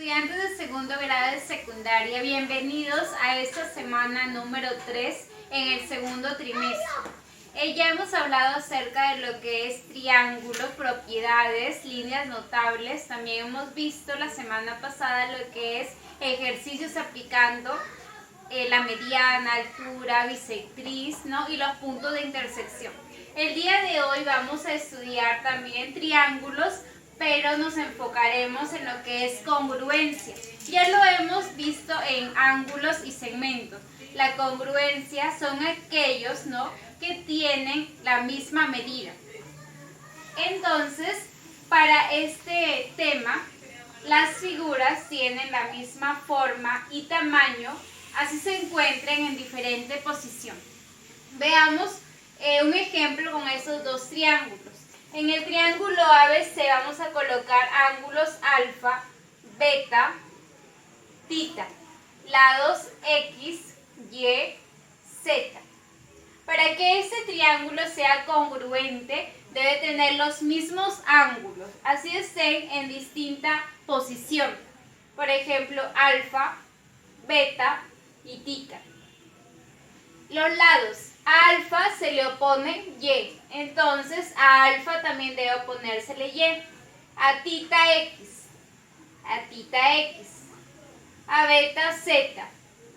Estudiantes de segundo grado de secundaria, bienvenidos a esta semana número 3 en el segundo trimestre. Ya hemos hablado acerca de lo que es triángulo, propiedades, líneas notables. También hemos visto la semana pasada lo que es ejercicios aplicando la mediana, altura, bisectriz, ¿no? Y los puntos de intersección. El día de hoy vamos a estudiar también triángulos, pero nos enfocaremos en lo que es congruencia. Ya lo hemos visto en ángulos y segmentos. La congruencia son aquellos, ¿no?, que tienen la misma medida. Entonces, para este tema, las figuras tienen la misma forma y tamaño, así se encuentran en diferente posición. Veamos un ejemplo con esos dos triángulos. En el triángulo ABC vamos a colocar ángulos alfa, beta, tita, lados X, Y, Z. Para que este triángulo sea congruente, debe tener los mismos ángulos, así estén en distinta posición. Por ejemplo, alfa, beta y tita. Los lados, a alfa se le opone Y, entonces a alfa también debe oponérsele Y. A tita X, a beta Z,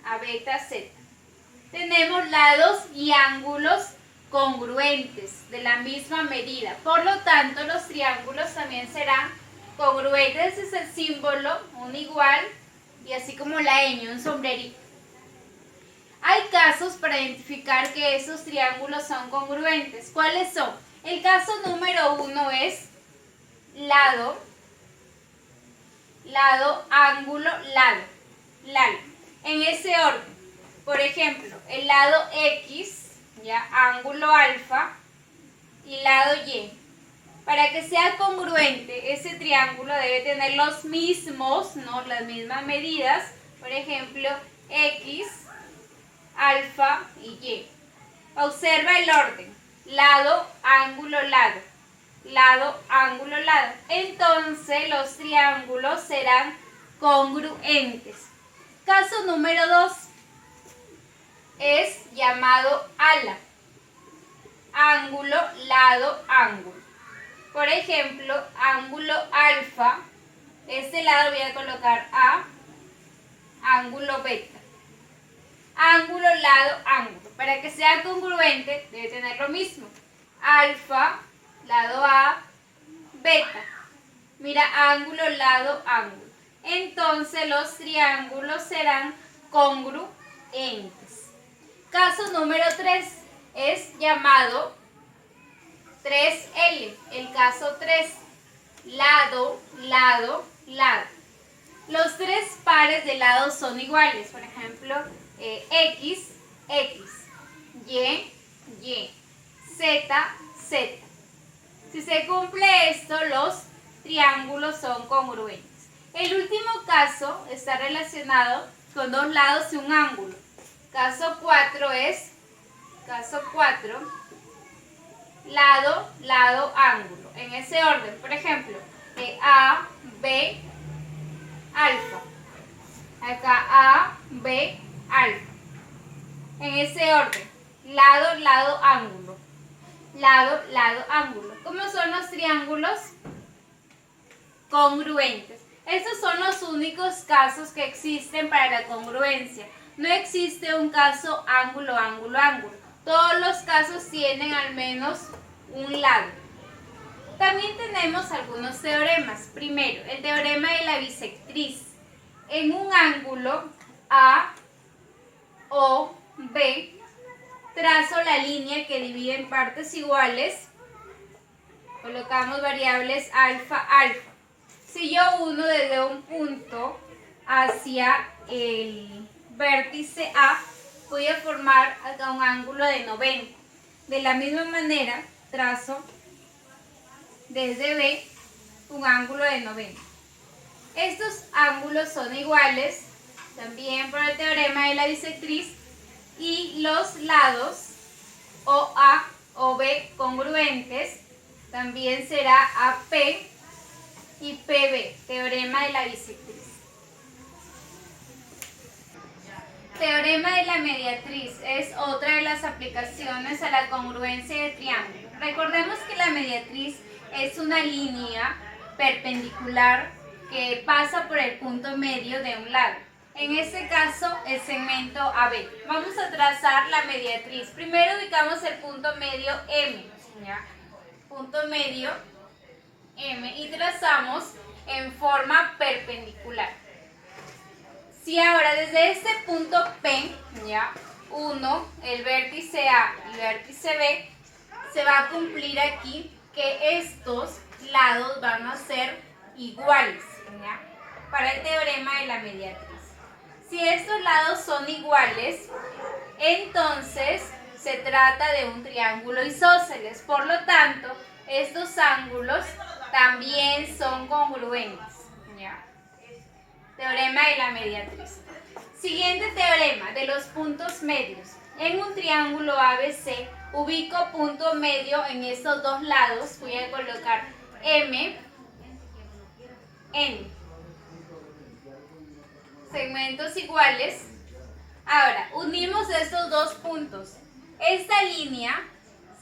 a beta Z. Tenemos lados y ángulos congruentes de la misma medida, por lo tanto los triángulos también serán congruentes. Ese es el símbolo, un igual, y así como la ñ, un sombrerito. Hay casos para identificar que esos triángulos son congruentes. ¿Cuáles son? El caso número 1 es lado, ángulo, lado. En ese orden. Por ejemplo, el lado X, ya, ángulo alfa, y lado Y. Para que sea congruente, ese triángulo debe tener los mismos, ¿no?, las mismas medidas. Por ejemplo, X, alfa y Y. Observa el orden. Lado, ángulo, lado. Lado, ángulo, lado. Entonces los triángulos serán congruentes. Caso número 2 es llamado ala. Ángulo, lado, ángulo. Por ejemplo, ángulo alfa. Este lado voy a colocar A. Ángulo beta. Ángulo, lado, ángulo. Para que sea congruente, debe tener lo mismo. Alfa, lado A, beta. Mira, ángulo, lado, ángulo. Entonces los triángulos serán congruentes. Caso número 3 es llamado 3L. El caso 3. Lado, lado, lado. Los tres pares de lados son iguales. Por ejemplo, X, X, Y, Y, Z, Z. Si se cumple esto, los triángulos son congruentes. El último caso está relacionado con dos lados y un ángulo. Caso 4 es, lado, lado, ángulo. En ese orden, por ejemplo, A, B, alfa. Acá A, B, alfa. En ese orden, lado, lado, ángulo. Lado, lado, ángulo. ¿Cómo son los triángulos? Congruentes. Estos son los únicos casos que existen para la congruencia. No existe un caso ángulo, ángulo, ángulo. Todos los casos tienen al menos un lado. También tenemos algunos teoremas. Primero, el teorema de la bisectriz. En un ángulo A, O, B, trazo la línea que divide en partes iguales. Colocamos variables alfa, alfa. Si yo uno desde un punto hacia el vértice A, voy a formar acá un ángulo de 90. De la misma manera, trazo desde B un ángulo de 90. Estos ángulos son iguales también por el teorema de la bisectriz, y los lados OA, OB congruentes también será AP y PB, teorema de la bisectriz. Teorema de la mediatriz es otra de las aplicaciones a la congruencia de triángulo. Recordemos que la mediatriz es una línea perpendicular que pasa por el punto medio de un lado. En este caso, el segmento AB. Vamos a trazar la mediatriz. Primero ubicamos el punto medio M, ¿ya? Punto medio M, y trazamos en forma perpendicular. Si ahora desde este punto P, ¿ya? 1, el vértice A y vértice B, se va a cumplir aquí que estos lados van a ser iguales, ¿ya? Para el teorema de la mediatriz. Si estos lados son iguales, entonces se trata de un triángulo isósceles. Por lo tanto, estos ángulos también son congruentes, ¿ya? Teorema de la mediatriz. Siguiente teorema de los puntos medios. En un triángulo ABC, ubico punto medio en estos dos lados. Voy a colocar M, N. Segmentos iguales. Ahora, unimos estos dos puntos. Esta línea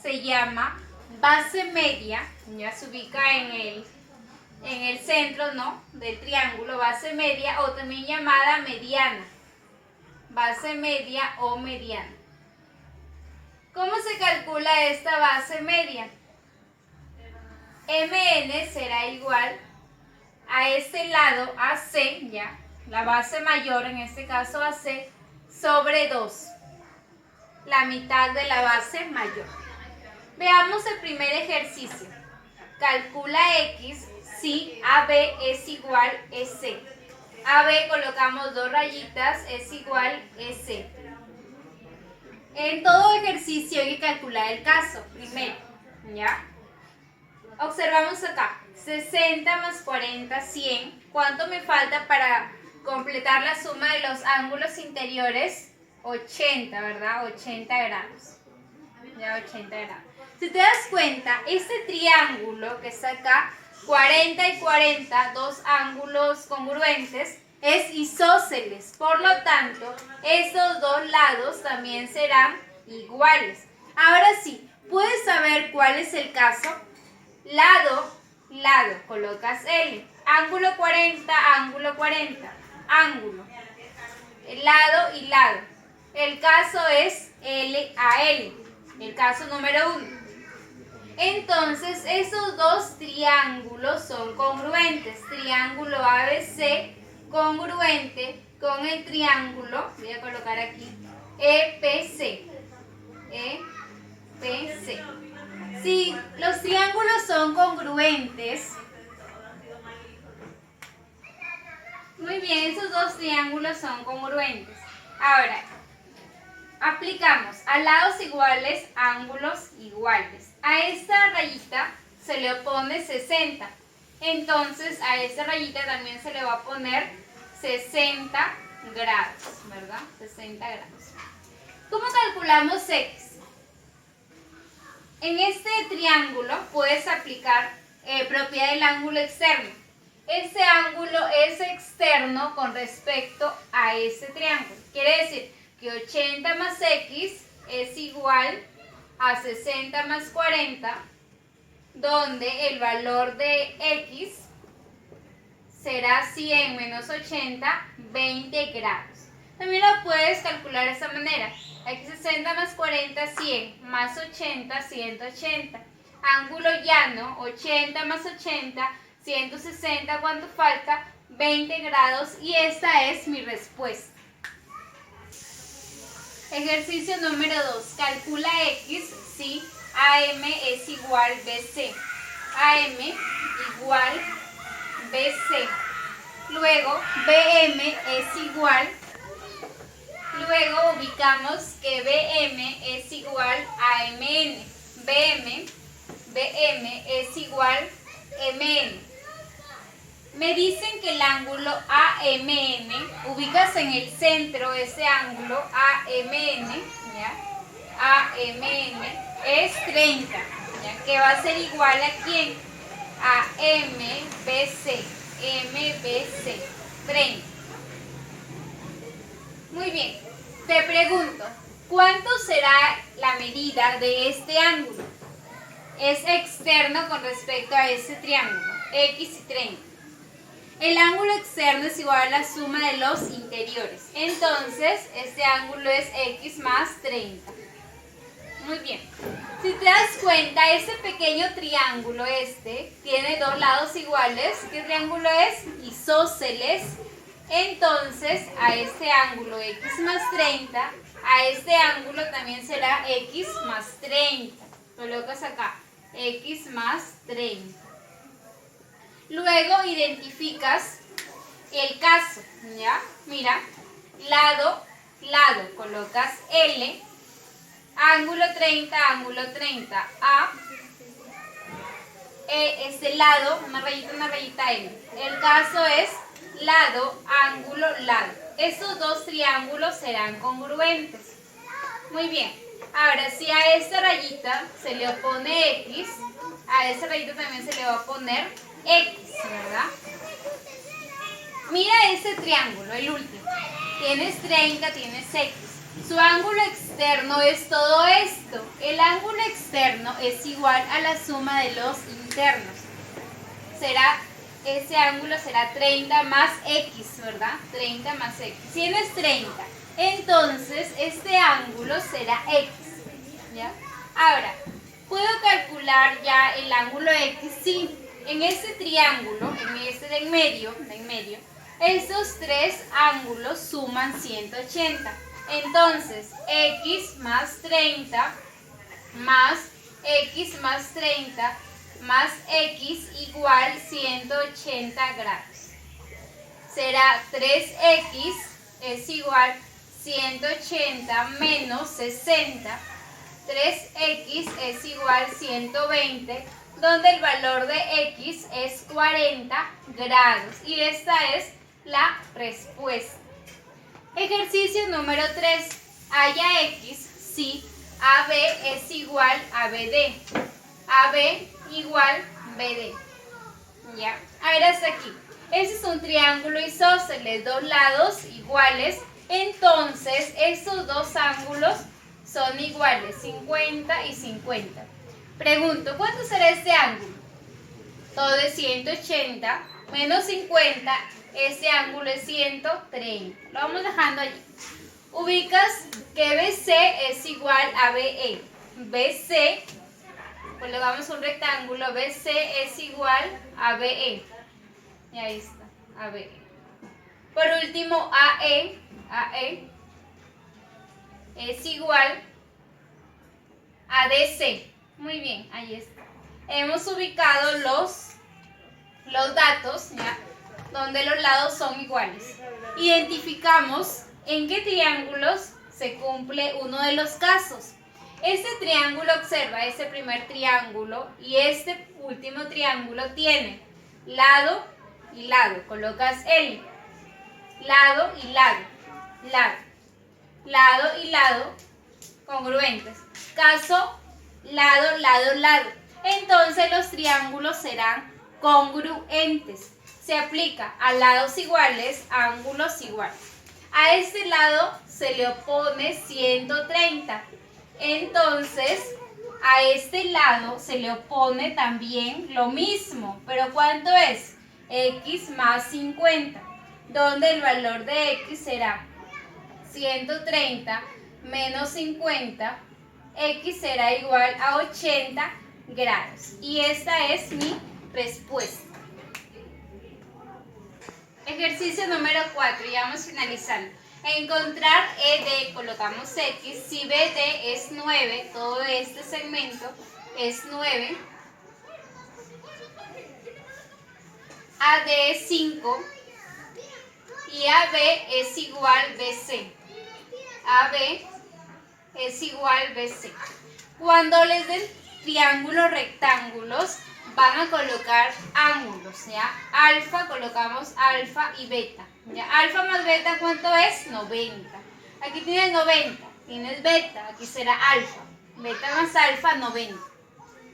se llama base media, ya se ubica en el centro, ¿no?, del triángulo, base media, o también llamada mediana. Base media o mediana. ¿Cómo se calcula esta base media? MN será igual a este lado AC, ya, la base mayor, en este caso AC, sobre 2, la mitad de la base mayor. Veamos el primer ejercicio. Calcula X si AB es igual a EC. AB colocamos dos rayitas, es igual a EC. En todo ejercicio hay que calcular el caso primero, ¿ya? Observamos acá, 60 más 40, 100. ¿Cuánto me falta para completar la suma de los ángulos interiores? 80, ¿verdad? 80 grados. Ya, 80 grados. Si te das cuenta, este triángulo que está acá, 40 y 40, dos ángulos congruentes, es isósceles. Por lo tanto, estos dos lados también serán iguales. Ahora sí, ¿puedes saber cuál es el caso? Lado, lado, colocas L. Ángulo 40, ángulo 40. Ángulo. Lado y lado. El caso es L a L. El caso número 1. Entonces, esos dos triángulos son congruentes. Triángulo ABC congruente con el triángulo, voy a colocar aquí, EPC. EPC. Si los triángulos son congruentes, muy bien, esos dos triángulos son congruentes. Ahora, aplicamos a lados iguales, ángulos iguales. A esta rayita se le opone 60. Entonces a esta rayita también se le va a poner 60 grados, ¿verdad? 60 grados. ¿Cómo calculamos X? En este triángulo puedes aplicar propiedad del ángulo externo. Este ángulo es externo con respecto a este triángulo. Quiere decir que 80 más X es igual a 60 más 40, donde el valor de X será 100 menos 80, 20 grados. También lo puedes calcular de esta manera. Aquí 60 más 40, 100, más 80, 180. Ángulo llano, 80 más 80, 160, ¿cuánto falta? 20 grados, y esta es mi respuesta. Ejercicio número 2. Calcula X si AM es igual a BC. AM igual BC. Luego BM es igual. Luego ubicamos que BM es igual a MN. BM es igual a MN. Me dicen que el ángulo AMN, ubicas en el centro ese ángulo AMN, ¿ya? AMN es 30, ¿ya? Que va a ser igual a ¿quién? A MBC, MBC, 30. Muy bien, Te pregunto, ¿cuánto será la medida de este ángulo? Es externo con respecto a este triángulo, x y 30. El ángulo externo es igual a la suma de los interiores. Entonces, este ángulo es x más 30. Muy bien. Si te das cuenta, este pequeño triángulo tiene dos lados iguales. ¿Qué triángulo es? Isósceles. Entonces, a este ángulo x más 30, a este ángulo también será x más 30. Colocas acá, x más 30. Luego identificas el caso, ¿ya? Mira, lado, colocas L, ángulo 30, A, este lado, una rayita L. El caso es lado, ángulo, lado. Estos dos triángulos serán congruentes. Muy bien. Ahora, si a esta rayita se le opone X, a esta rayita también se le va a poner X, ¿verdad? Mira este triángulo, el último. Tienes 30, tienes X. Su ángulo externo es todo esto. El ángulo externo es igual a la suma de los internos. Ese ángulo será 30 más X, ¿verdad? 30 más X. Tienes 30. Entonces, este ángulo será X, ¿ya? Ahora, ¿puedo calcular ya el ángulo X? Sí. En este triángulo, en este de en medio, estos tres ángulos suman 180. Entonces, X más 30 más X más 30 más X igual 180 grados. Será 3X es igual 180 menos 60. 3X es igual 120, donde el valor de X es 40 grados. Y esta es la respuesta. Ejercicio número 3. Halla X si AB es igual a BD. AB igual BD. ¿Ya? A ver hasta aquí. Este es un triángulo isósceles, dos lados iguales. Entonces, estos dos ángulos son iguales, 50 y 50. Pregunto, ¿cuánto será este ángulo? Todo es 180 menos 50, este ángulo es 130. Lo vamos dejando allí. Ubicas que BC es igual a BE. BC, pues le damos un rectángulo, BC es igual a BE. Y ahí está, a BE. Por último, AE es igual a DC. Muy bien, ahí está. Hemos ubicado los datos, ¿ya? Donde los lados son iguales. Identificamos en qué triángulos se cumple uno de los casos. Este triángulo, observa, este primer triángulo y este último triángulo tiene lado y lado. Colocas L. Lado y lado. Lado y lado congruentes. Caso lado, lado, lado. Entonces los triángulos serán congruentes. Se aplica a lados iguales, a ángulos iguales. A este lado se le opone 130. Entonces, a este lado se le opone también lo mismo. ¿Pero cuánto es? X más 50. Donde el valor de X será 130 menos 50. X será igual a 80 grados. Y esta es mi respuesta. Ejercicio número 4, ya vamos finalizando. Encontrar ED, colocamos X, si BD es 9, todo este segmento es 9, AD es 5 y AB es igual BC. AB es igual BC. Cuando les den triángulos rectángulos, van a colocar ángulos, ¿ya? Alfa, colocamos alfa y beta, ¿ya? Alfa más beta, ¿cuánto es? 90. Aquí tienes 90, tienes beta, aquí será alfa. Beta más alfa, 90.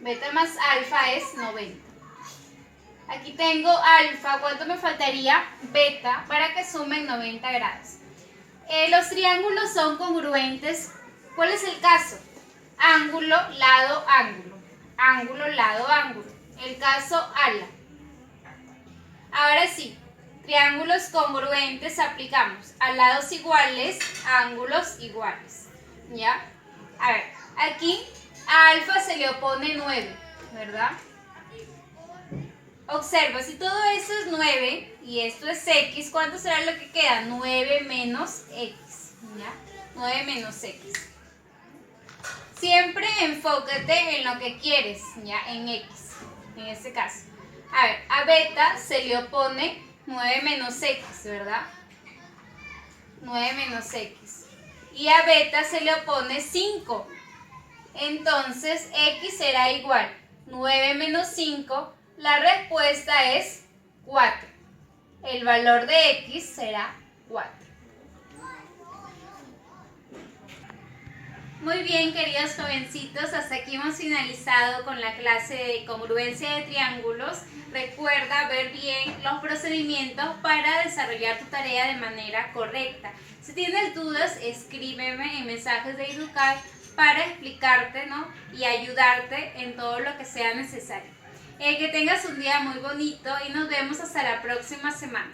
Beta más alfa es 90. Aquí tengo alfa, ¿cuánto me faltaría? Beta, para que sumen 90 grados. Los triángulos son congruentes. ¿Cuál es el caso? Ángulo, lado, ángulo. Ángulo, lado, ángulo. El caso ala. Ahora sí, triángulos congruentes aplicamos a lados iguales, ángulos iguales. ¿Ya? A ver, aquí a alfa se le opone 9, ¿verdad? Observa, si todo eso es 9 y esto es x, ¿cuánto será lo que queda? 9 menos x, ¿ya? 9 menos x. Siempre enfócate en lo que quieres, ¿ya? En x, en este caso. A ver, a beta se le opone 9 menos x, ¿verdad? 9 menos x. Y a beta se le opone 5. Entonces, x será igual 9 menos 5. La respuesta es 4. El valor de x será 4. Muy bien, queridos jovencitos, hasta aquí hemos finalizado con la clase de congruencia de triángulos. Recuerda ver bien los procedimientos para desarrollar tu tarea de manera correcta. Si tienes dudas, escríbeme en mensajes de Educar para explicarte, ¿no? Y ayudarte en todo lo que sea necesario. Que tengas un día muy bonito y nos vemos hasta la próxima semana.